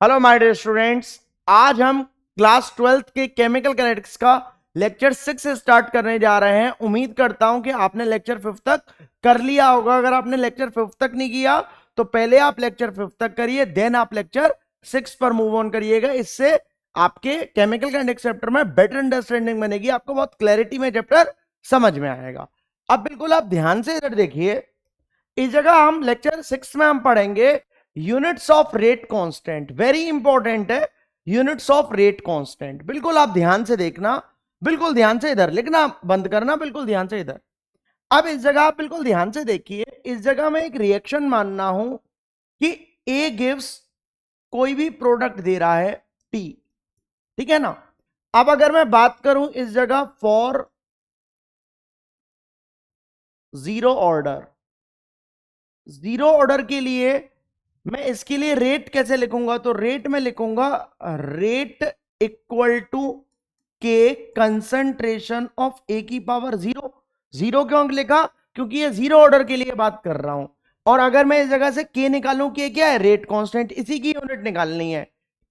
Hello my dear students. आज हम class 12th के केमिकल कैनेटिक्स का लेक्चर 6 स्टार्ट करने जा रहे हैं। उम्मीद करता हूं कि आपने लेक्चर 5 तक कर लिया होगा। अगर आपने लेक्चर 5 तक नहीं किया तो पहले आप लेक्चर 5 तक करिए, देन आप लेक्चर 6 पर मूव ऑन करिएगा। इससे आपके केमिकल कैनेटिक्स चैप्टर में बेटर अंडरस्टैंडिंग बनेगी, आपको बहुत क्लैरिटी में चैप्टर समझ में आएगा। अब बिल्कुल आप ध्यान से इधर देखिए। इस जगह हम लेक्चर 6 में हम पढ़ेंगे units of rate constant. Very important है यूनिट्स ऑफ रेट कांस्टेंट। बिल्कुल आप ध्यान से देखना, बिल्कुल ध्यान से इधर लिखना बंद करना, बिल्कुल ध्यान से इधर। अब इस जगह आप बिल्कुल ध्यान से देखिए। इस जगह मैं एक रिएक्शन मानना हूं कि ए गिव्स कोई भी प्रोडक्ट दे रहा है टी, ठीक है ना। अब अगर मैं बात करूं इस जगह for zero order, zero order के लिए मैं इसके लिए रेट कैसे लिखूंगा, तो रेट में लिखूंगा रेट इक्वल टू के कंसंट्रेशन ऑफ ए की पावर जीरो। जीरो क्यों लिखा? क्योंकि ये जीरो ऑर्डर के लिए बात कर रहा हूं। और अगर मैं इस जगह से के निकालूं, के क्या है? रेट कांस्टेंट, इसी की यूनिट निकालनी है।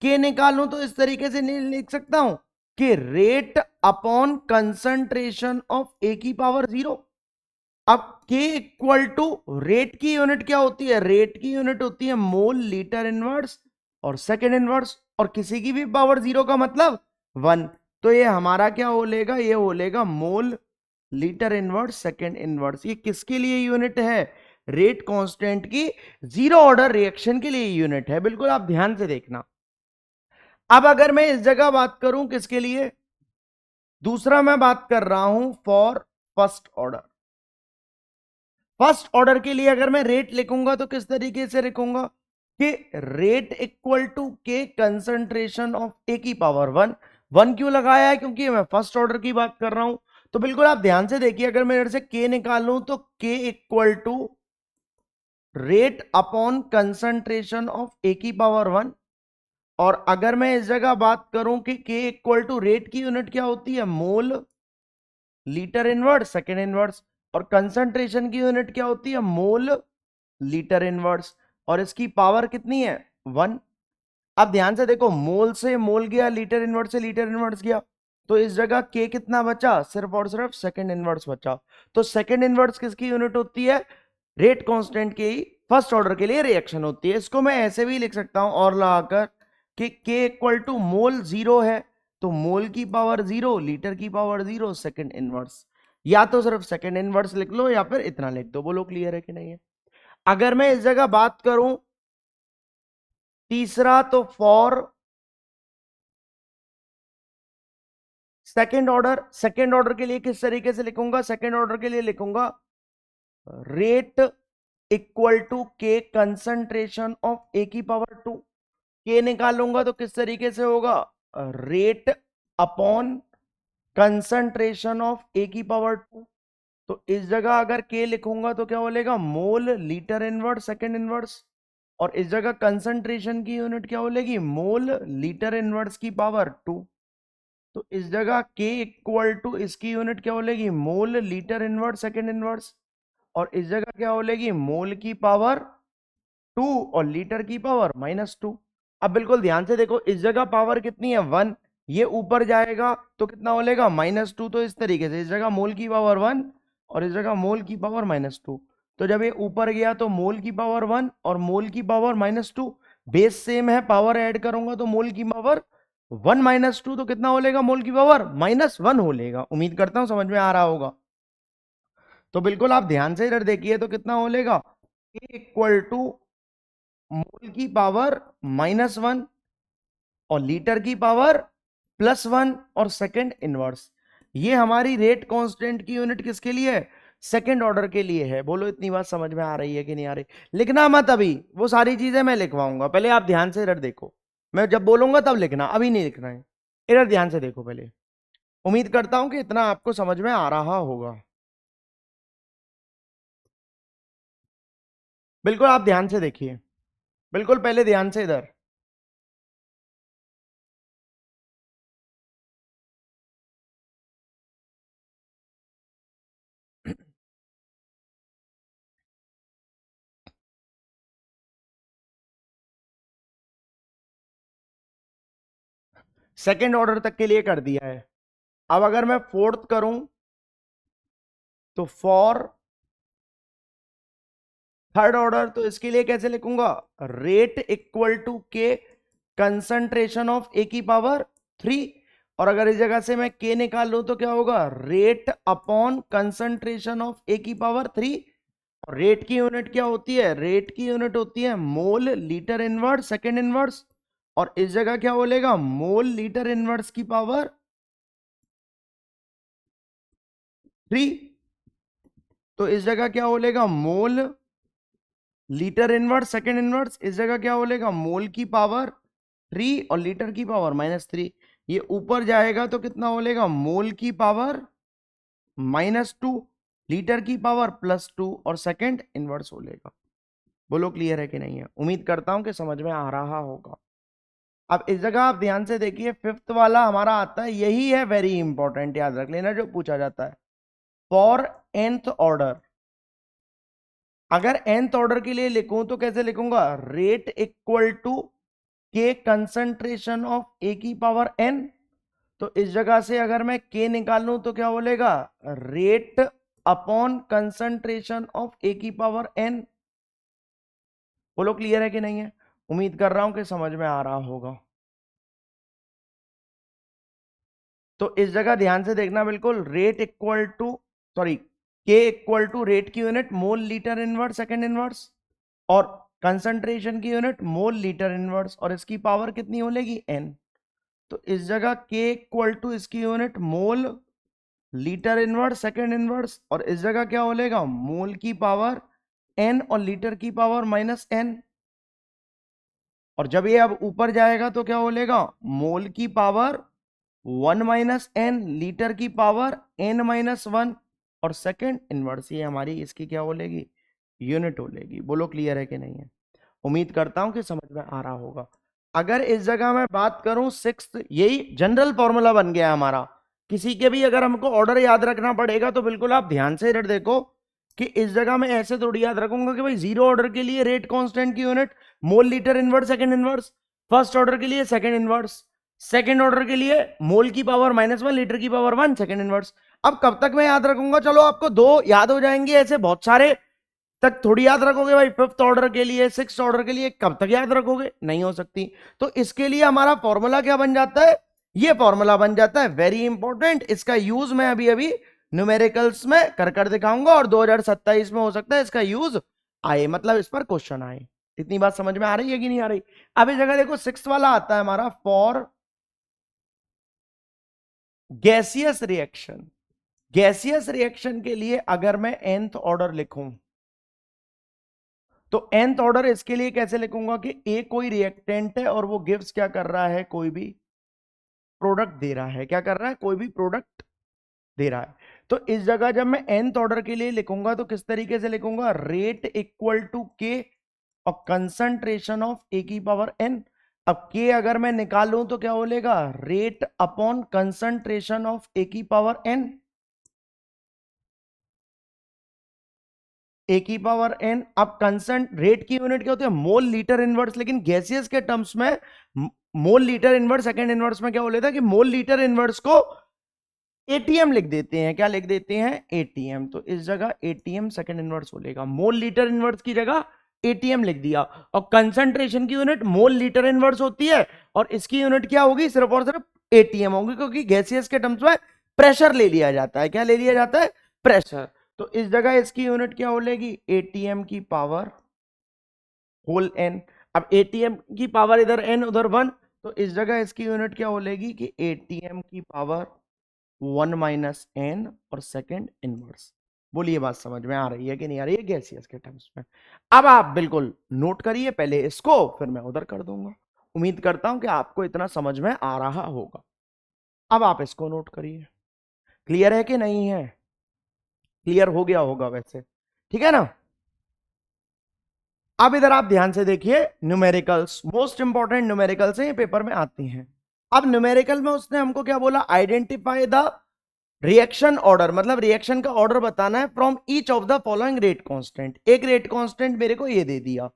के निकालूं तो इस तरीके से नहीं लिख सकता हूं कि rate upon concentration of A की पावर जीरो। अब K इक्वल टू रेट की यूनिट क्या होती है? रेट की यूनिट होती है मोल लीटर इनवर्स और सेकेंड इनवर्स, और किसी की भी पावर जीरो का मतलब वन। तो ये हमारा क्या हो लेगा? ये हो लेगा mole litre inverse second inverse. ये किसके लिए यूनिट है? रेट कांस्टेंट की जीरो ऑर्डर रिएक्शन के लिए यूनिट है। बिल्कुल आप ध्यान से देखना। अब अगर मैं इस जगह बात करूं किसके लिए, दूसरा मैं बात कर रहा हूं for first order. First order के लिए अगर मैं रेट लिखूंगा तो किस तरीके से लिखूंगा कि रेट इक्वल टू के कंसंट्रेशन ऑफ ए की पावर वन। वन क्यों लगाया है? क्योंकि मैं फर्स्ट ऑर्डर की बात कर रहा हूं। तो बिल्कुल आप ध्यान से देखिए, अगर मैं इधर से के निकालूं तो k equal to rate upon concentration of A की पावर वन। और अगर मैं इस जगह बात करूं कि के इक्वल टू रेट की यूनिट क्या होती है? Mole litre inverse second inverse. और कंसंट्रेशन की यूनिट क्या होती है? Mole litre inverse. और इसकी पावर कितनी है? वन। अब ध्यान से देखो, मोल से मोल गया, लीटर इनवर्स से लीटर इनवर्स गया, तो इस जगह के कितना बचा? सिर्फ और सिर्फ सेकेंड इनवर्स बचा। तो सेकेंड इनवर्स किसकी यूनिट होती है? रेट कांस्टेंट की फर्स्ट ऑर्डर के लिए रिएक्शन होती है। इसको मैं ऐसे भी लिख सकता हूं और लगाकर कि के इक्वल टू मोल जीरो है तो मोल की पावर जीरो, लीटर की पावर जीरो, सेकेंड इनवर्स। या तो सिर्फ सेकेंड इनवर्स लिख लो या फिर इतना लिख दो। बोलो क्लियर है कि नहीं है? अगर मैं इस जगह बात करूं तीसरा, तो for second order, second order के लिए किस तरीके से लिखूंगा? सेकेंड ऑर्डर के लिए लिखूंगा रेट इक्वल टू के कंसंट्रेशन ऑफ ए की पावर टू। के निकालूंगा तो किस तरीके से होगा? Rate upon concentration of A की पावर टू। तो इस जगह अगर के लिखूंगा तो क्या बोलेगा? Mole litre inverse second inverse. और इस जगह कंसंट्रेशन की यूनिट क्या बोलेगी? मोल लीटर इनवर्स की पावर टू। तो इस जगह K इक्वल टू इसकी यूनिट क्या बोलेगी? Mole litre inverse second inverse. और इस जगह क्या बोलेगी? मोल की पावर टू और लीटर की पावर माइनस टू। अब बिल्कुल ध्यान से देखो, इस जगह पावर कितनी है? वन। ये ऊपर जाएगा तो कितना बोलेगा? Minus two. तो इस तरीके से इस जगह मोल की पावर वन और इस जगह मोल की पावर माइनस टू। तो जब ये ऊपर गया तो मोल की पावर वन और मोल की power minus two. Base same है, पावर ऐड करूंगा तो मोल की पावर वन माइनस टू, तो कितना हो लेगा? मोल की पावर माइनस वन हो लेगा। उम्मीद करता हूं समझ में आ रहा होगा। तो बिल्कुल आप ध्यान से इधर देखिए तो कितना हो लेगा? इक्वल टू मोल की पावर माइनस वन और लीटर की पावर प्लस वन और सेकेंड इनवर्स। ये हमारी रेट कांस्टेंट की यूनिट किसके लिए है? सेकेंड ऑर्डर के लिए है। बोलो इतनी बात समझ में आ रही है कि नहीं आ रही? लिखना मत अभी, वो सारी चीजें मैं लिखवाऊंगा। पहले आप ध्यान से इधर देखो, मैं जब बोलूंगा तब लिखना, अभी नहीं लिखना है। इधर ध्यान से देखो पहले। उम्मीद करता हूं कि इतना आपको समझ में आ रहा होगा। बिल्कुल आप ध्यान से देखिए, बिल्कुल पहले ध्यान से इधर। सेकेंड ऑर्डर तक के लिए कर दिया है। अब अगर मैं फोर्थ करूं तो फॉर थर्ड ऑर्डर, तो इसके लिए कैसे लिखूंगा, रेट इक्वल टू के कंसंट्रेशन ऑफ ए की पावर 3, और अगर इस जगह से मैं के निकाल लूं तो क्या होगा, rate upon concentration of A की पावर 3। और रेट की यूनिट क्या होती है, रेट की यूनिट होती है mole litre inverse second inverse, और इस जगह क्या बोलेगा, मोल लीटर इनवर्स की पावर 3। तो इस जगह क्या बोलेगा, mole litre inverse second inverse, इस जगह क्या बोलेगा, मोल की पावर 3 और लीटर की पावर -3। ये ऊपर जाएगा तो कितना बोलेगा, मोल की पावर -2, लीटर की पावर +2 और सेकेंड इनवर्स बोलेगा। बोलो क्लियर है कि नहीं है? उम्मीद करता हूं कि समझ में आ रहा होगा। अब इस जगह आप ध्यान से देखिए, फिफ्थ वाला हमारा आता है, यही है वेरी इंपॉर्टेंट, याद रख लेना जो पूछा जाता है। फॉर nth ऑर्डर, अगर nth ऑर्डर के लिए लिखूं तो कैसे लिखूंगा, रेट इक्वल टू के कंसंट्रेशन ऑफ ए की पावर n। तो इस जगह से अगर मैं k निकाल लूं तो क्या बोलेगा, rate upon concentration of A की पावर n। बोलो क्लियर है कि नहीं है? उम्मीद कर रहा हूं कि समझ में आ रहा होगा। तो इस जगह ध्यान से देखना, बिल्कुल रेट इक्वल टू सॉरी के इक्वल टू रेट की unit mole litre inverse second inverse, और कंसंट्रेशन की यूनिट मोल लीटर इनवर्स, और इसकी पावर कितनी होगी, n। तो इस जगह के इक्वल टू इसकी unit mole litre inverse second inverse, और इस जगह क्या बोलेगा, मोल की पावर n और लीटर की पावर -n। और जब ये अब ऊपर जाएगा तो क्या बोलेगा, मोल की पावर 1 - n, लीटर की पावर n-1, और सेकेंड इनवर्स ये हमारी इसकी क्या बोलेगी, यूनिट बोलेगी। बोलो क्लियर है कि नहीं है? उम्मीद करता हूं कि समझ में आ रहा होगा। अगर इस जगह मैं बात करूं सिक्स्थ, यही जनरल फॉर्मूला बन गया हमारा। किसी के भी अगर हमको ऑर्डर याद रखना पड़ेगा तो बिल्कुल आप ध्यान से इधर देखो कि इस जगह मैं ऐसे थोड़ी याद रखूंगा कि भाई जीरो ऑर्डर के लिए रेट कांस्टेंट की unit mole litre inverse second inverse, first order के लिए सेकंड इनवर्स, सेकंड ऑर्डर के लिए मोल की पावर -1 लीटर की पावर 1 सेकंड इनवर्स। अब कब तक मैं याद रखूंगा, चलो आपको दो याद हो जाएंगे, ऐसे बहुत सारे तक थोड़ी याद रखोगे भाई। फिफ्थ ऑर्डर के लिए सिक्स्थ ऑर्डर के लिए कब तक याद रखोगे, नहीं हो सकती। तो इसके लिए हमारा फॉर्मूला क्या बन जाता है, ये फॉर्मूला बन जाता है वेरी इंपॉर्टेंट। इसका यूज मैं अभी अभी न्यूमेरिकल्स में कर दिखाऊंगा, और 2027 में हो सकता है इसका यूज आए, मतलब इस पर क्वेश्चन आए। इतनी बात समझ में आ रही है कि नहीं आ रही? अब इस जगह देखो सिक्स्थ वाला आता है हमारा, for gaseous reaction. Gaseous reaction के लिए अगर मैं nth ऑर्डर लिखूं तो nth ऑर्डर इसके लिए कैसे लिखूंगा कि ए कोई रिएक्टेंट है और वो गिव्स क्या कर रहा है, कोई भी प्रोडक्ट दे रहा है। क्या कर रहा है, कोई भी प्रोडक्ट दे रहा है। तो इस जगह जब मैं nth ऑर्डर के लिए लिखूंगा तो किस तरीके से लिखूंगा, रेट इक्वल टू के और कंसंट्रेशन ऑफ ए की पावर n। अब के अगर मैं निकालूं तो क्या बोलेगा, rate upon concentration of A की पावर n, ए की पावर n। अब कंसंट रेट की यूनिट क्या होती है, मोल लीटर इनवर्स, लेकिन गैसियस के टर्म्स में mole litre inverse second inverse में क्या बोले था कि मोल लीटर इनवर्स को एटीएम लिख देते हैं। क्या लिख देते हैं, एटीएम। तो इस जगह एटीएम सेकंड इनवर्स बोलेगा, मोल लीटर इनवर्स की जगह एटीएम लिख दिया। और कंसंट्रेशन की यूनिट मोल लीटर इनवर्स होती है, और इसकी यूनिट क्या होगी, सिर्फ और सिर्फ एटीएम होगी, क्योंकि गैसियस के टर्म्स में प्रेशर ले लिया जाता है। क्या ले लिया जाता है, प्रेशर। तो इस जगह इसकी यूनिट क्या बोलेगी, एटीएम की पावर होल n। अब एटीएम की पावर इधर n उधर 1, तो इस जगह इसकी यूनिट क्या बोलेगी कि एटीएम की पावर 1 - n और सेकंड इनवर्स। बोलिए बात समझ में आ रही है कि नहीं आ रही है गैसियस के टर्म्स में? अब आप बिल्कुल नोट करिए पहले इसको, फिर मैं उधर कर दूंगा। उम्मीद करता हूं कि आपको इतना समझ में आ रहा होगा। अब आप इसको नोट करिए, क्लियर है कि नहीं है? क्लियर हो गया होगा वैसे, ठीक है ना? अब इधर आप ध्यान से देखिए, न्यूमेरिकल्स मोस्ट इंपॉर्टेंट न्यूमेरिकल्स हैं, ये पेपर में आती हैं। अब न्यूमेरिकल में उसने हमको क्या बोला, आइडेंटिफाई द रिएक्शन ऑर्डर, मतलब रिएक्शन का ऑर्डर बताना है from each of the following rate constant. एक रेट कांस्टेंट मेरे को ये दे दिया।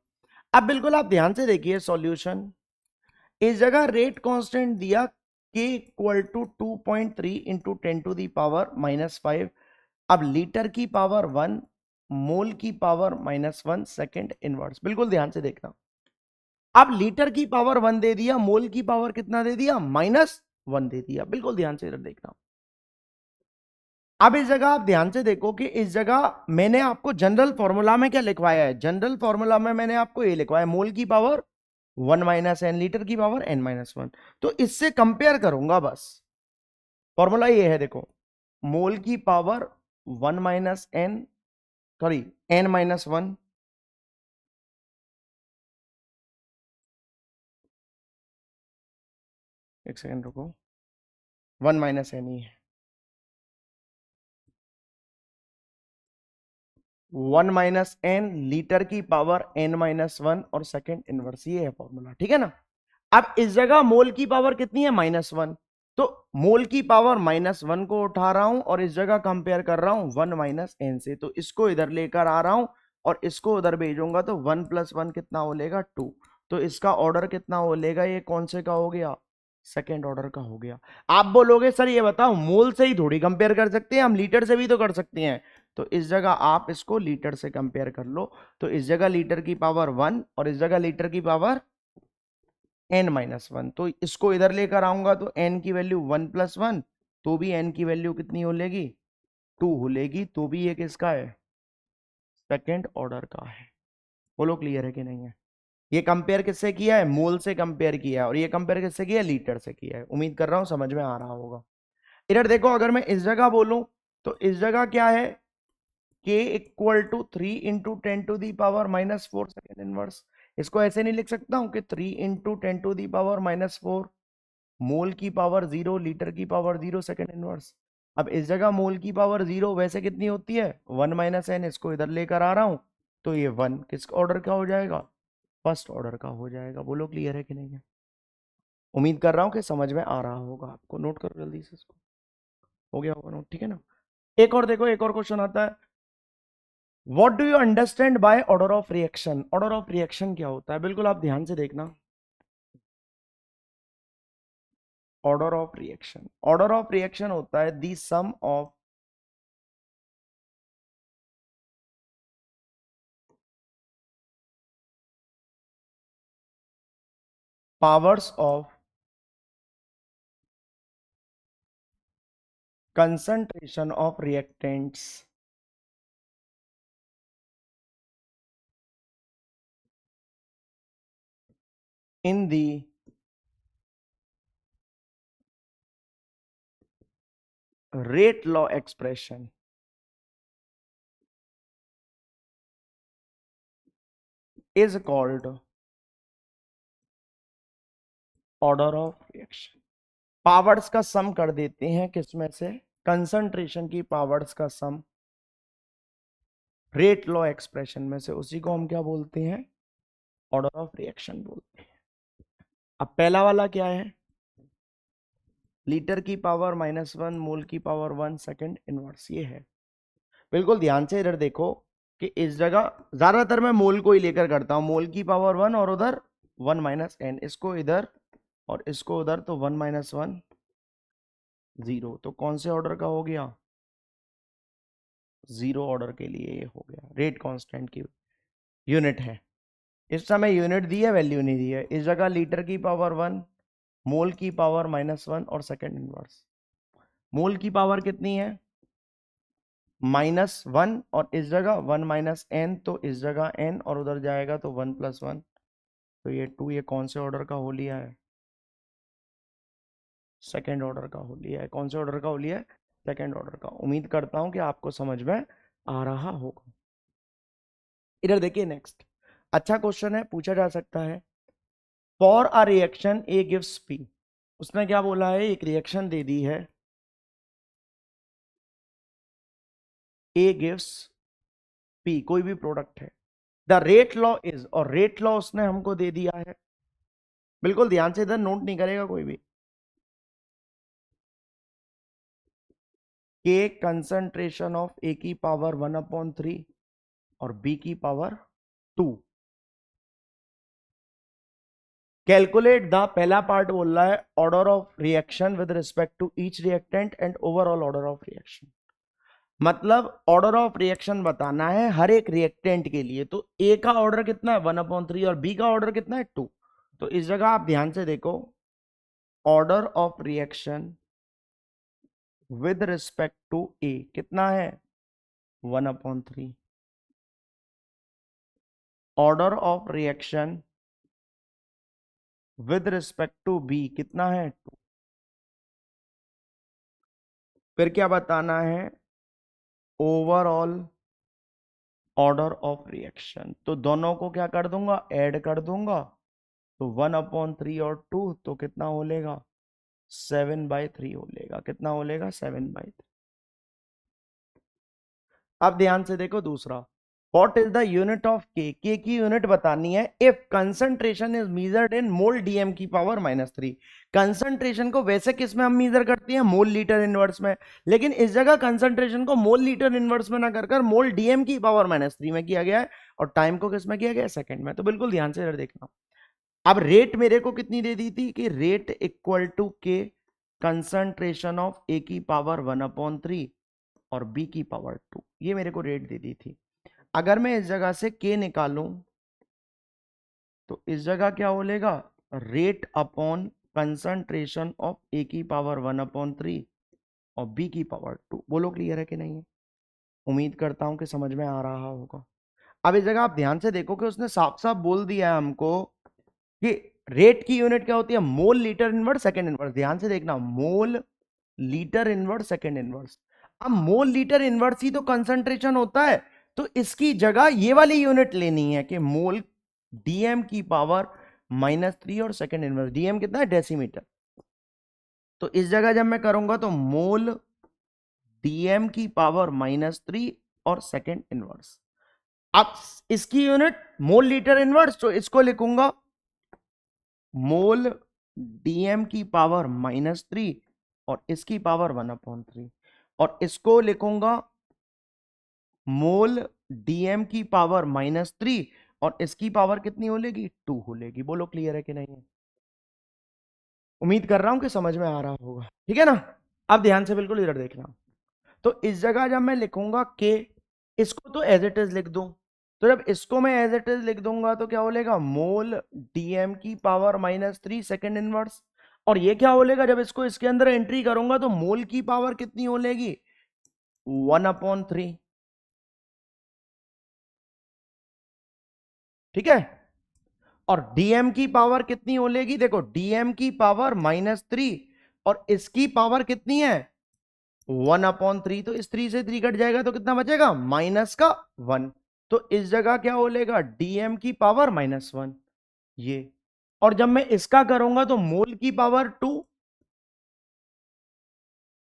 अब बिल्कुल आप ध्यान से देखिए सॉल्यूशन, इस जगह रेट कांस्टेंट दिया K इक्वल टू 2.3 इंटू 10⁻⁻5। अब लीटर की पावर 1, मोल की पावर -1, सेकेंड इनवर्स। बिल्कुल ध्यान से देखना। अब लीटर की पावर 1 दे दिया, मोल की पावर कितना दे दिया, -1 दे दिया। बिल्कुल ध्यान से इधर देखना। अब इस जगह आप ध्यान से देखो कि इस जगह मैंने आपको जनरल फॉर्मूला में क्या लिखवाया है। जनरल फॉर्मूला में मैंने आपको ये लिखवाया, मोल की पावर 1 - n, लीटर की पावर n-1। तो इससे कंपेयर करूंगा बस। फॉर्मूला ये है, देखो, मोल की पावर 1 - n, सॉरी, n-1, एक सेकेंड रुको, 1 - n ही है। 1 - n, लीटर की पावर n-1 और सेकेंड इनवर्स, ये है फॉर्मूला, ठीक है ना। अब इस जगह मोल की पावर कितनी है, -1। तो मोल की पावर -1 को उठा रहा हूं और इस जगह कंपेयर कर रहा हूं 1 - n से। तो इसको इधर लेकर आ रहा हूं और इसको उधर भेजूंगा, तो 1 + 1 कितना हो लेगा, 2। तो इसका ऑर्डर कितना हो लेगा, ये कौन से का हो गया, सेकेंड ऑर्डर का हो गया। आप बोलोगे सर ये बताओ, मोल से ही थोड़ी कंपेयर कर सकते हैं हम, लीटर से भी तो कर सकते हैं। तो इस जगह आप इसको लीटर से कंपेयर कर लो। तो इस जगह लीटर की पावर 1 और इस जगह लीटर की पावर n-1। तो इसको इधर लेकर आऊंगा तो n की वैल्यू 1 + 1, तो भी n की वैल्यू कितनी हो लेगी, 2 हो लेगी। तो भी ये किसका है, सेकेंड ऑर्डर का है। बोलो क्लियर है कि नहीं है। ये कंपेयर किससे किया है, मोल से कंपेयर किया है, और ये कंपेयर किससे किया है, लीटर से किया है। उम्मीद कर रहा हूं समझ में आ रहा होगा। इधर देखो, अगर मैं इस जगह बोलूं तो इस जगह क्या है, k equal to 3 into 10⁻⁻4 second inverse. इसको ऐसे नहीं लिख सकता हूं कि 3 इंटू 10⁻⁻4, मोल की पावर 0, लीटर की पावर 0, सेकेंड इनवर्स। अब इस जगह मोल की पावर 0 वैसे कितनी होती है, 1 - n। इसको इधर लेकर आ रहा हूं तो ये 1 किस ऑर्डर का हो जाएगा, फर्स्ट ऑर्डर का हो जाएगा। बोलो क्लियर है कि नहीं है। उम्मीद कर रहा हूं कि समझ में आ रहा होगा आपको। नोट करो जल्दी से इसको, हो गया होगा नोट, ठीक है ना। एक और देखो, एक और क्वेश्चन आता है, what do you understand by order of reaction. Order of reaction क्या होता है, बिल्कुल आप ध्यान से देखना। Order of reaction, order of reaction होता है दी सम of powers of concentration of reactants in the rate law expression is called order of reaction। Powers का सम कर देते हैं किसमें से, कंसंट्रेशन की पावर्स का सम रेट लॉ एक्सप्रेशन में से, उसी को हम क्या बोलते हैं, ऑर्डर ऑफ रिएक्शन बोलते हैं। अब पहला वाला क्या है, लीटर की पावर -1, मोल की पावर 1, सेकेंड इनवर्स, ये है। बिल्कुल ध्यान से इधर देखो कि इस जगह ज्यादातर मैं मोल को ही लेकर करता हूं, मोल की पावर 1 और उधर 1 - n, इसको इधर और इसको उधर, तो 1 - 1 0। तो कौन से ऑर्डर का हो गया, 0 ऑर्डर के लिए ये हो गया। रेट कांस्टेंट की यूनिट है, इस समय यूनिट दी है, वैल्यू नहीं दी है। इस जगह लीटर की पावर 1, मोल की पावर -1 और सेकेंड इनवर्स। मोल की पावर कितनी है, -1, और इस जगह 1 - n, तो इस जगह n और उधर जाएगा तो 1 + 1, तो ये 2, ये कौन से ऑर्डर का हो लिया है, सेकेंड ऑर्डर का हो लिया है। कौन से ऑर्डर का हो लिया है, सेकेंड ऑर्डर का। उम्मीद करता हूं कि आपको समझ में आ रहा होगा। इधर देखिए नेक्स्ट, अच्छा क्वेश्चन है, पूछा जा सकता है, for a reaction A gives P. उसने क्या बोला है, एक रिएक्शन दे दी है, ए गिव्स पी, कोई भी प्रोडक्ट है। द रेट लॉ इज, और रेट लॉ उसने हमको दे दिया है। बिल्कुल ध्यान से इधर नोट नहीं करेगा कोई भी। के कंसंट्रेशन ऑफ ए की पावर 1/3 और बी की पावर 2, कैलकुलेट द, पहला पार्ट बोल रहा है order of reaction with respect to each reactant and overall order of reaction. मतलब ऑर्डर ऑफ रिएक्शन बताना है हर एक रिएक्टेंट के लिए। तो ए का ऑर्डर कितना है 1/3 और बी का ऑर्डर कितना है 2। तो इस जगह आप ध्यान से देखो, order of reaction with respect to A कितना है 1/3। Order of reaction with respect to B कितना है 2। फिर क्या बताना है ओवरऑल ऑर्डर ऑफ रिएक्शन। तो दोनों को क्या कर दूंगा, ऐड कर दूंगा। तो 1/3 और 2 तो कितना हो लेगा 7/3 हो लेगा। कितना हो लेगा 7/3। अब ध्यान से देखो दूसरा, what is the unit of के, के की यूनिट बतानी है if concentration is measured in mole DM की पावर -3। कंसंट्रेशन को वैसे किस में हम मेजर करते हैं, मोल लीटर इनवर्स में, लेकिन इस जगह कंसंट्रेशन को मोल लीटर इनवर्स में ना कर मोल डीएम की पावर -3 में किया गया है, और टाइम को किस में किया गया है, सेकंड में। तो बिल्कुल ध्यान से देखना। अब रेट मेरे को कितनी दे दी थी कि रेट इक्वल टू के कंसंट्रेशन ऑफ ए की पावर 1/3 और बी की पावर 2, ये मेरे को रेट दे दी थी। अगर मैं इस जगह से के निकालूं तो इस जगह क्या हो लेगा, rate upon concentration of A की पावर 1/3 और बी की पावर 2। बोलो क्लियर है कि नहीं है? उम्मीद करता हूं कि समझ में आ रहा होगा। अब इस जगह आप ध्यान से देखो कि उसने साफ साफ बोल दिया है हमको कि रेट की यूनिट क्या होती है, mole litre inverse second inverse. ध्यान से देखना, mole litre inverse second inverse. अब मोल लीटर इनवर्स ही तो कंसंट्रेशन होता है, तो इसकी जगह ये वाली यूनिट लेनी है कि मोल डीएम की पावर -3 और सेकंड इनवर्स। डीएम कितना है, डेसीमीटर। तो इस जगह जब मैं करूंगा तो मोल डीएम की पावर -3 और सेकंड इनवर्स। अब इसकी यूनिट मोल लीटर इनवर्स, तो इसको लिखूंगा मोल डीएम की पावर -3 और इसकी पावर 1/3, और इसको लिखूंगा मोल डीएम की पावर -3 और इसकी पावर कितनी हो लेगी 2 हो लेगी। बोलो क्लियर है कि नहीं है? उम्मीद कर रहा हूं कि समझ में आ रहा होगा, ठीक है ना। अब ध्यान से बिल्कुल इधर देखना। तो इस जगह जब मैं लिखूंगा के, इसको तो एज इट इज लिख दूं। तो जब इसको मैं एज इट इज लिख दूंगा तो क्या हो लेगा, मोल डीएम की पावर -3 सेकंड इनवर्स। और ये क्या हो लेगा, जब इसको इसके अंदर एंट्री करूंगा तो मोल की पावर कितनी हो लेगी 1/3। ठीक है। और डीएम की पावर कितनी हो लेगी, देखो डीएम की पावर -3 और इसकी पावर कितनी है 1/3। तो इस 3 से 3 कट जाएगा तो कितना बचेगा -1। तो इस जगह क्या हो लेगा, डीएम की पावर -1 ये। और जब मैं इसका करूंगा तो मोल की पावर 2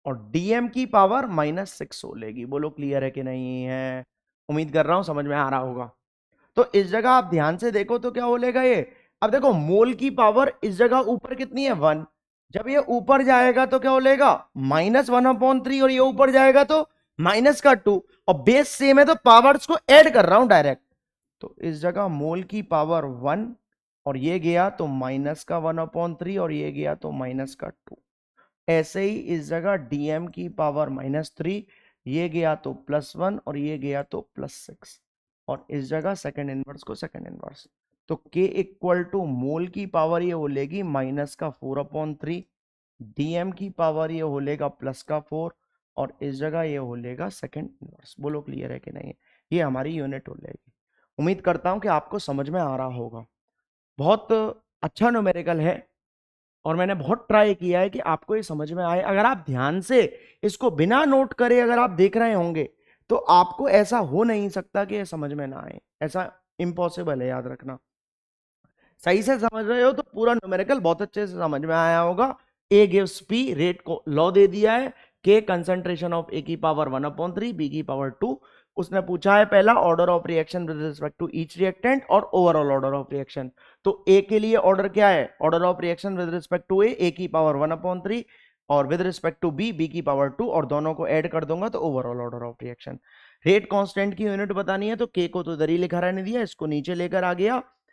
और डीएम की पावर -6 हो लेगी। बोलो क्लियर है कि नहीं है? उम्मीद कर रहा हूं समझ में आ रहा होगा। तो इस जगह आप ध्यान से देखो तो क्या हो लेगा ये, अब देखो मोल की पावर इस जगह ऊपर कितनी है 1, जब ये ऊपर जाएगा तो क्या हो लेगा -1/3 और ये ऊपर जाएगा तो -2, और बेस सेम है तो पावर्स को ऐड कर रहा हूं डायरेक्ट। तो इस जगह मोल की पावर 1 और ये गया तो -1/3 और ये गया तो -2। ऐसे ही इस जगह डीएम की पावर -3, ये गया तो +1 और ये गया तो +6, और इस जगह सेकंड इनवर्स को सेकंड इनवर्स। तो K इक्वल टू मोल की पावर ये हो लेगी -4/3, डीएम की पावर ये हो लेगा +4, और इस जगह ये हो लेगा सेकंड इनवर्स। बोलो क्लियर है कि नहीं? ये हमारी यूनिट हो लेगी। उम्मीद करता हूं कि आपको समझ में आ रहा होगा। बहुत अच्छा न्यूमेरिकल है और मैंने बहुत ट्राई किया है कि आपको ये समझ में आए। अगर आप ध्यान से इसको बिना नोट करे अगर आप देख रहे होंगे तो आपको ऐसा हो नहीं सकता कि ये समझ में ना आए, ऐसा इम्पॉसिबल है, याद रखना। सही से समझ रहे हो तो पूरा न्यूमेरिकल बहुत अच्छे से समझ में आया होगा। ए गिव्स पी, रेट को लॉ दे दिया है, के कंसंट्रेशन ऑफ ए की पावर 1/3, बी की पावर 2। उसने पूछा है पहला order of reaction with respect to each reactant और ओवरऑल ऑर्डर ऑफ रिएक्शन। तो ए के लिए ऑर्डर क्या है, order of reaction with respect to A की पावर 1/3 और with respect to B, B की पावर 2, और दोनों को ऐड कर दूंगा तो overall order of reaction. Rate constant की यूनिट बतानी है तो के को तो इधर ही लिखा रहने दिया, इसको नीचे लेकर आ गया।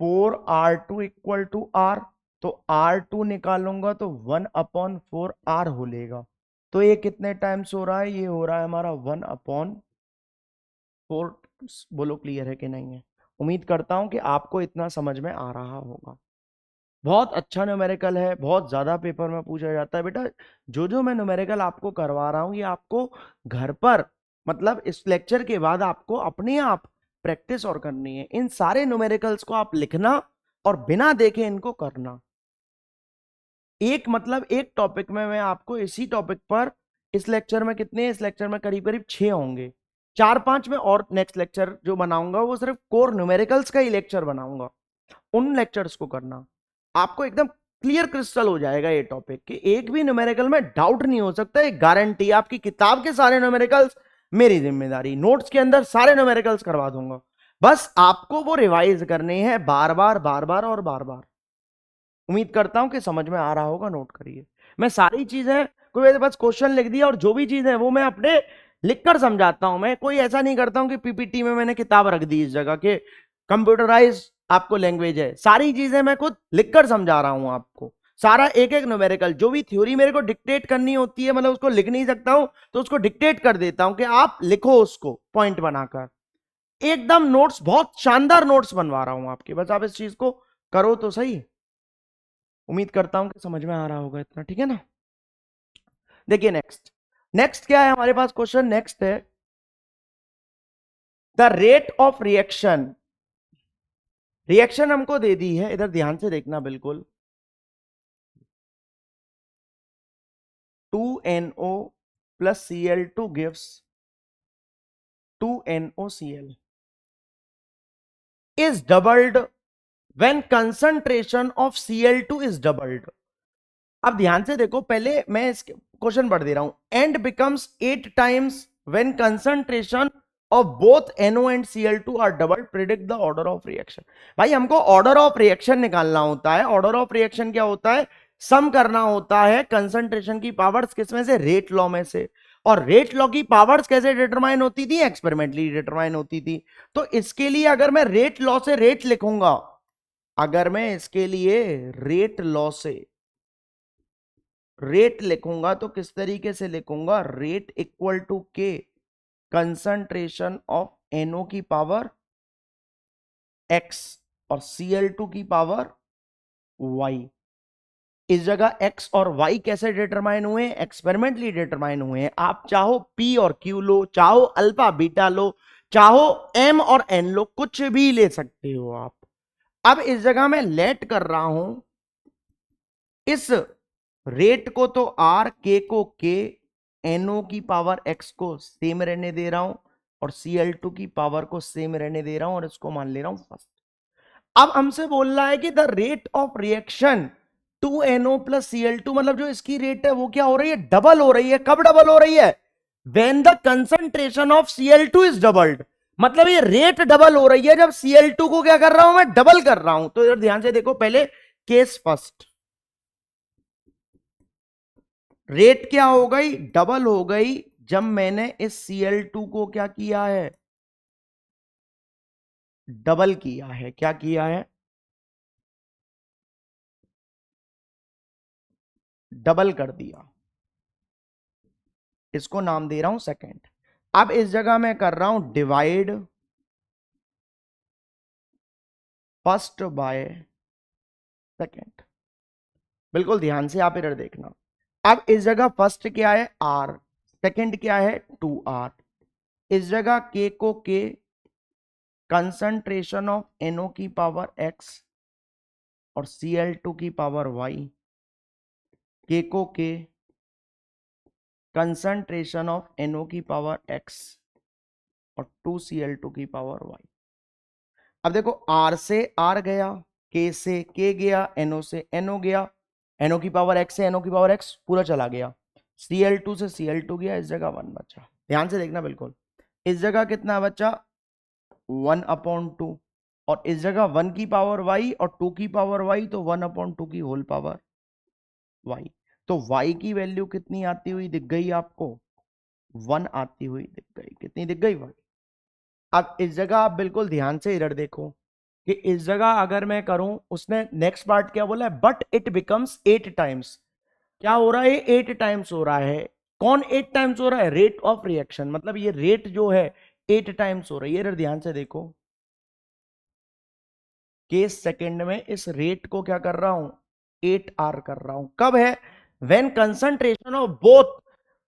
4r2 इक्वल टू आर, तो R2 निकालूंगा तो 1/4 R हो लेगा। तो ये कितने टाइम्स हो रहा है? ये हो रहा है हमारा 1/4। बोलो क्लियर है कि नहीं है? उम्मीद करता हूं कि आपको इतना समझ में आ रहा होगा। बहुत अच्छा न्यूमेरिकल है, बहुत ज्यादा पेपर में पूछा जाता है बेटा। जो जो मैं न्यूमेरिकल आपको करवा रहा हूं ये आपको घर पर, मतलब इस लेक्चर के बाद आपको अपने आप प्रैक्टिस और करनी है। इन सारे न्यूमेरिकल्स को आप लिखना और बिना देखे इनको करना। एक मतलब एक टॉपिक में मैं आपको इसी टॉपिक पर, इस लेक्चर में कितने, इस लेक्चर में करीब करीब 6 होंगे, 4-5 में और नेक्स्ट लेक्चर जो बनाऊंगा वो सिर्फ कोर न्यूमेरिकल्स का ही लेक्चर बनाऊंगा। उन लेक्चर्स को करना, आपको एकदम क्लियर क्रिस्टल हो जाएगा ये टॉपिक कि एक भी न्यूमेरिकल में डाउट नहीं हो सकता। एक गारंटी, आपकी किताब के सारे न्यूमेरिकल्स मेरी जिम्मेदारी, नोट्स के अंदर सारे न्यूमेरिकल्स करवा दूंगा। बस आपको वो रिवाइज करने हैं बार बार बार बार और बार बार। उम्मीद करता हूं कि समझ में आ रहा होगा। नोट करिए, मैं सारी चीजें, कोई मेरे पास क्वेश्चन लिख दिया और जो भी चीजें हैं वो मैं अपने लिखकर समझाता हूं। मैं कोई ऐसा नहीं करता हूं कि पीपीटी में मैंने किताब रख दी इस जगह के कंप्यूटराइज आपको लैंग्वेज है। सारी चीजें मैं खुद लिखकर समझा रहा हूं आपको। सारा एक एक न्यूमेरिकल, जो भी थ्योरी मेरे को डिक्टेट करनी होती है, मतलब उसको लिख नहीं सकता हूं तो उसको डिक्टेट कर देता हूं कि आप लिखो उसको पॉइंट बनाकर। एकदम नोट्स, बहुत शानदार नोट्स बनवा रहा हूं आपके, बस आप इस चीज को करो तो सही। उम्मीद करता हूं कि समझ में आ रहा होगा इतना, ठीक है ना? देखिए नेक्स्ट, नेक्स्ट क्या है हमारे पास क्वेश्चन? नेक्स्ट है the rate of reaction. Reaction हमको दे दी है, इधर ध्यान से देखना बिल्कुल। 2NO plus Cl2 gives 2NOCl is doubled when concentration of Cl2 is doubled। अब ध्यान से देखो, पहले मैं इस क्वेश्चन पढ़ दे रहा हूं। And becomes 8 times when concentration of both NO and Cl2 are double, predict the order of reaction. भाई हमको ऑर्डर ऑफ रिएक्शन निकालना होता है। ऑर्डर ऑफ रिएक्शन क्या होता है? सम करना होता है कंसंट्रेशन की पावर्स, किसमें से? रेट लॉ में से। और रेट लॉ की पावर्स कैसे डिटरमाइन होती थी? एक्सपेरिमेंटली डिटरमाइन होती थी। तो इसके लिए अगर मैं रेट लॉ से रेट लिखूंगा, अगर मैं इसके लिए रेट लॉ से रेट लिखूंगा तो किस तरीके से लिखूंगा? रेट इक्वल टू के कंसंट्रेशन ऑफ NO की पावर x और Cl2 की पावर y। इस जगह x और y कैसे डिटरमाइन हुए? एक्सपेरिमेंटली डिटरमाइन हुए हैं। आप चाहो p और q लो, चाहो अल्फा बीटा लो, चाहो m और n लो, कुछ भी ले सकते हो आप। अब इस जगह मैं लेट कर रहा हूं इस रेट को तो r, k को k, NO की पावर x को सेम रहने दे रहा हूं और Cl2 की पावर को सेम रहने दे रहा हूं और इसको मान ले रहा हूं फर्स्ट। अब हमसे बोल रहा है कि the rate of reaction 2NO plus Cl2, मतलब जो इसकी रेट है वो क्या हो रही है? डबल हो रही है। कब डबल हो रही है? When the concentration of Cl2 is doubled. मतलब ये रेट डबल हो रही है जब Cl2 को क्या कर रहा हूं मैं? डबल कर रहा हूं। तो इधर ध्यान से देखो, पहले केस फर्स्ट, रेट क्या हो गई? डबल हो गई जब मैंने इस Cl2 को क्या किया है? डबल किया है। क्या किया है? डबल कर दिया। इसको नाम दे रहा हूं सेकेंड। अब इस जगह मैं कर रहा हूं डिवाइड फर्स्ट बाय सेकेंड। बिल्कुल ध्यान से आप इधर देखना। अब इस जगह फर्स्ट क्या है? R, सेकेंड क्या है? 2R। इस जगह K को K कंसंट्रेशन ऑफ NO की पावर X और Cl2 की पावर Y, K को K कंसंट्रेशन ऑफ NO की पावर X और 2Cl2 की पावर Y। अब देखो, R से R गया, K से K गया, NO से NO गया, NO की पावर X से NO की पावर X पूरा चला गया, Cl2 से Cl2 गया, इस जगह 1 बचा। ध्यान से देखना बिल्कुल, इस जगह कितना बचा? 1/2। और इस जगह 1 की पावर y और 2 की पावर y, तो 1/2 की होल पावर y। तो y की वैल्यू कितनी आती हुई दिख गई आपको? 1 आती हुई दिख गई। कितनी दिख गई? 1। अब इस जगह आप बिल्कुल ध्यान से इधर देखो, कि इस जगह अगर मैं करूं, उसने नेक्स्ट पार्ट क्या बोला है, बट इट बिकम्स 8 टाइम्स। क्या हो रहा है, 8 टाइम्स हो रहा है। कौन 8 टाइम्स हो रहा है, रेट ऑफ रिएक्शन, मतलब ये रेट जो है 8 टाइम्स हो रही है। ध्यान से देखो, केस सेकंड में इस रेट को क्या कर रहा हूं, 8R कर रहा हूं। कब है, व्हेन कंसंट्रेशन ऑफ बोथ,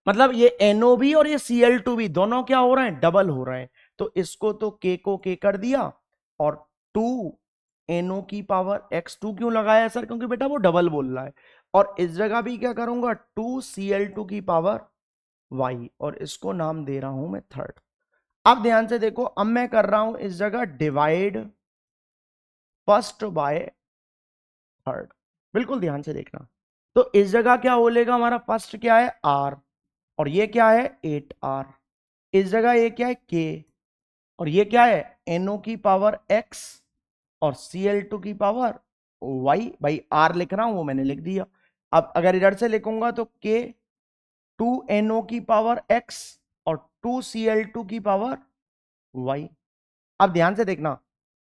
मतलब ये NO2 और ये Cl2 दोनों क्या हो रहे हैं, डबल हो रहे हैं। तो इसको तो K को K कर दिया, और 2NO की पावर x2 क्यों लगाया सर, क्योंकि बेटा वो डबल बोल रहा है। और इस जगह भी क्या करूंगा, 2Cl2 की पावर y, और इसको नाम दे रहा हूं मैं थर्ड। अब ध्यान से देखो, अब मैं कर रहा हूं इस जगह डिवाइड फर्स्ट बाय थर्ड, बिल्कुल ध्यान से देखना। तो इस जगह क्या बोलेगा, हमारा फर्स्ट क्या है R, और ये क्या है 8R। इस जगह ये क्या है K, और ये क्या है NO की पावर x, और Cl2 की पावर y। भाई R लिख रहा हूं, वो मैंने लिख दिया। अब अगर इधर से लिखूंगा तो K 2NO की पावर x और 2Cl2 की पावर y। अब ध्यान से देखना,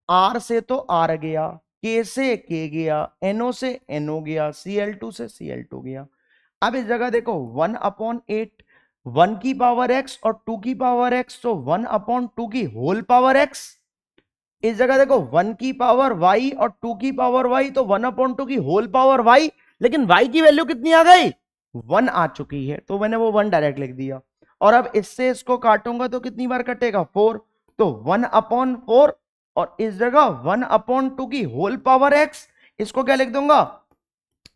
R से तो R गया, K से K गया, NO से NO गया, Cl2 से Cl2 गया। अब इस जगह देखो 1/8, 1 की पावर x और 2 की पावर x, तो 1/2 की होल पावर x। इस जगह देखो 1 की पावर y और 2 की पावर y, तो 1/2 की होल पावर y। लेकिन y की वैल्यू कितनी आ गई, 1 आ चुकी है, तो मैंने वो 1 डायरेक्ट लिख दिया। और अब इससे इसको काटूंगा तो कितनी बार कटेगा, 4, तो 1/4, और इस जगह 1/2 की होल पावर x, इसको क्या लिख दूंगा,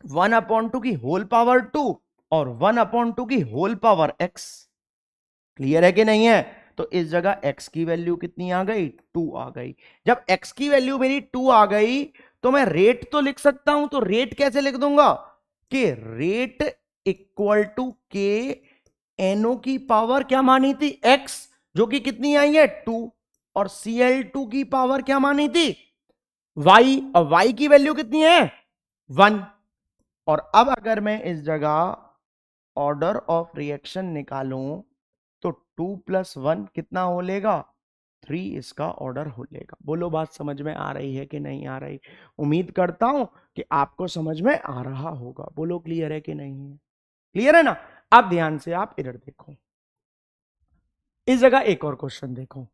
1/2 की होल पावर 2 और 1/2 की होल पावर x। क्लियर है कि नहीं है। तो इस जगह x की वैल्यू कितनी आ गई, 2 आ गई। जब x की वैल्यू मेरी 2 आ गई, तो मैं रेट तो लिख सकता हूं। तो रेट कैसे लिख दूंगा, कि रेट इक्वल टू के NO की पावर क्या मानी थी, x, जो कि कितनी आई है 2, और Cl2 की पावर क्या मानी थी, y, और y की वैल्यू कितनी है 1। और अब अगर मैं इस जगह ऑर्डर ऑफ रिएक्शन निकालूं, तो 2+1 कितना हो लेगा, 3 इसका ऑर्डर हो लेगा। बोलो बात समझ में आ रही है कि नहीं आ रही। उम्मीद करता हूं कि आपको समझ में आ रहा होगा। बोलो क्लियर है कि नहीं है, क्लियर है ना। अब ध्यान से आप इधर देखो, इस जगह एक और क्वेश्चन देखो।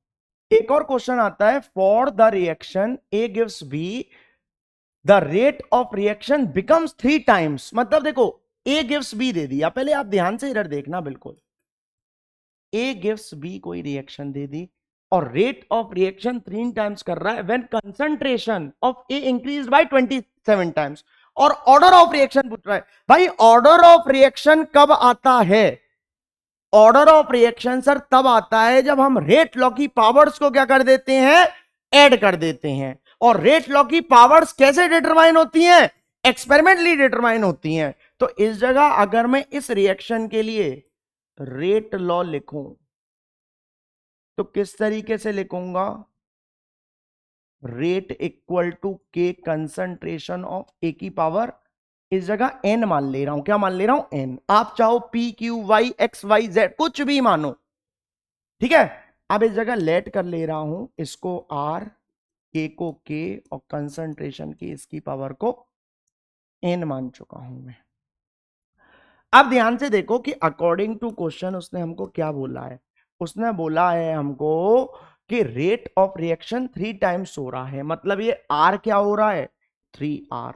एक और क्वेश्चन आता है, for the reaction A gives B the rate of reaction becomes 3 times. मतलब देखो A गिव्स B दे दिया, पहले आप ध्यान से इधर देखना, बिल्कुल A गिव्स B कोई रिएक्शन दे दी, और रेट ऑफ रिएक्शन 3 टाइम्स कर रहा है when concentration of A increase by 27 times. और ऑर्डर ऑफ रिएक्शन पूछ रहा है। भाई ऑर्डर ऑफ रिएक्शन कब आता है, ऑर्डर ऑफ रिएक्शन सर तब आता है जब हम रेट लॉ की पावर्स को क्या कर देते हैं, ऐड कर देते हैं। और रेट लॉ की पावर्स कैसे डिटरमाइन होती हैं, एक्सपेरिमेंटली डिटरमाइन होती हैं। तो इस जगह अगर मैं इस रिएक्शन के लिए रेट लॉ लिखूं, तो किस तरीके से लिखूंगा, रेट इक्वल टू के कंसंट्रेशन ऑफ ए की पावर, इस जगह एन मान ले रहा हूं। क्या मान ले रहा हूं, एन। आप चाहो P Q Y X Y Z कुछ भी मानो, ठीक है। अब इस जगह लेट कर ले रहा हूं इसको आर, के को के, और कंसंट्रेशन की इसकी पावर को एन मान चुका हूं मैं। अब ध्यान से देखो कि अकॉर्डिंग टू क्वेश्चन उसने हमको क्या बोला है। उसने बोला है हमको कि रेट ऑफ रिएक्शन 3 टाइम्स हो रहा है, मतलब ये आर क्या हो रहा है, 3R।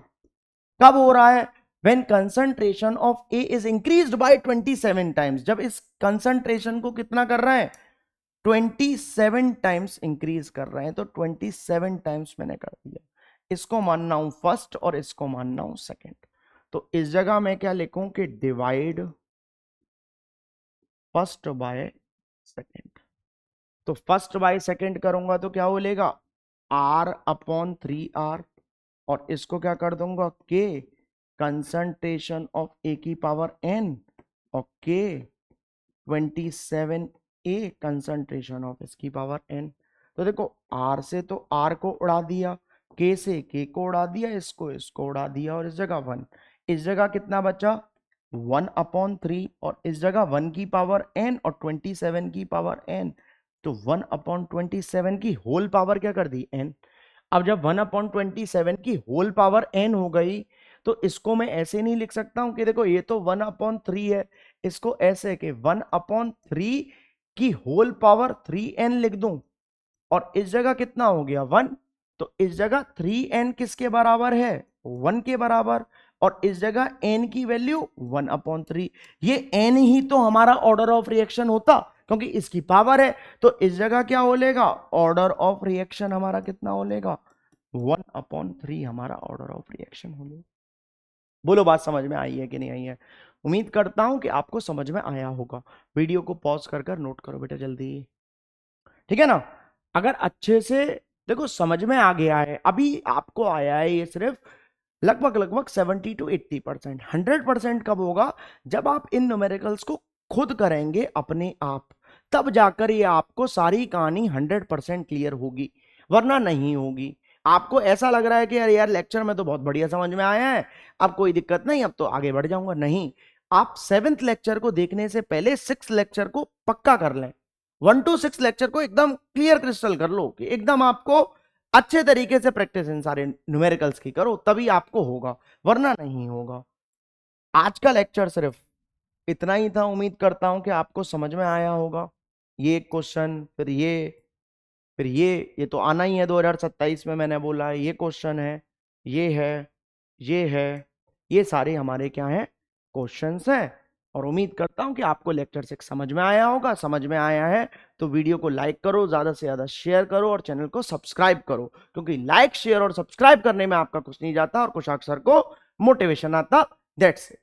कब हो रहा है, when concentration of A is increased by 27 times. जब इस कंसंट्रेशन को कितना कर रहे हैं, 27 टाइम्स इंक्रीज कर रहे हैं। तो 27 टाइम्स मैंने कर दिया। इसको मानना हूं फर्स्ट और इसको मानना हूं सेकंड। तो इस जगह मैं क्या लिखूं कि डिवाइड फर्स्ट बाय सेकंड। तो फर्स्ट बाय सेकंड करूंगा तो क्या बोलेगा, R/3R, और इसको क्या कर दूंगा, K कंसंट्रेशन ऑफ A की पावर N, और K 27A कंसंट्रेशन ऑफ इसकी पावर N। तो देखो R से तो R को उड़ा दिया, K से K को उड़ा दिया, इसको उड़ा दिया, और इस जगह 1। इस जगह कितना बचा, 1/3, और इस जगह 1 की पावर N और 27 की पावर N, तो 1/27 की होल पावर क्या कर दी, N। अब जब 1/27 की होल पावर n हो गई तो इसको मैं ऐसे नहीं लिख सकता हूं कि देखो ये तो 1/3 है, इसको ऐसे कि 1/3 की होल पावर 3n लिख दूं, और इस जगह कितना हो गया 1, तो इस जगह 3n किसके बराबर है 1 के बराबर, और इस जगह n की वैल्यू 1/3। ये n ही तो हमारा ऑर्डर ऑफ रिएक्शन होता क्योंकि इसकी पावर है, तो इस जगह क्या हो लेगा ऑर्डर ऑफ रिएक्शन हमारा कितना हो लेगा 1/3 हमारा ऑर्डर ऑफ रिएक्शन हो लेगा। बोलो बात समझ में आई है कि नहीं आई है? उम्मीद करता हूं कि आपको समझ में आया होगा। वीडियो को पॉज कर नोट करो बेटा जल्दी, ठीक है ना? अगर अच्छे से देखो समझ में आ गया है, अभी आपको आया है ये सिर्फ लगभग 70 to 80%। 100% कब होगा जब आप इन न्यूमेरिकल्स को खुद करेंगे अपने आप, तब जाकर ये आपको सारी कहानी 100% क्लियर होगी, वरना नहीं होगी। आपको ऐसा लग रहा है कि यार यार लेक्चर में तो बहुत बढ़िया समझ में आया है, अब कोई दिक्कत नहीं, अब तो आगे बढ़ जाऊंगा। नहीं, आप 7th लेक्चर को देखने से पहले 6th लेक्चर को पक्का कर लें। 1 to 6 लेक्चर को एकदम क्लियर क्रिस्टल कर लो कि एकदम आपको अच्छे तरीके से प्रैक्टिस इन सारे न्यूमेरिकल्स की करो, तभी आपको होगा, वरना नहीं होगा। आज का लेक्चर सिर्फ इतना ही था। उम्मीद करता हूं कि आपको समझ में आया होगा। ये क्वेश्चन, फिर ये तो आना ही है 2027 में, मैंने बोला है ये क्वेश्चन है, ये है, ये है, ये सारे हमारे क्या हैं क्वेश्चंस हैं। और उम्मीद करता हूं कि आपको लेक्चर 6 समझ में आया होगा। समझ में आया है तो वीडियो को लाइक करो, ज्यादा से ज्यादा शेयर करो और चैनल को सब्सक्राइब करो, क्योंकि लाइक शेयर और सब्सक्राइब करने में आपका कुछ नहीं जाता और कुछ अक्सर को मोटिवेशन आता। That's it.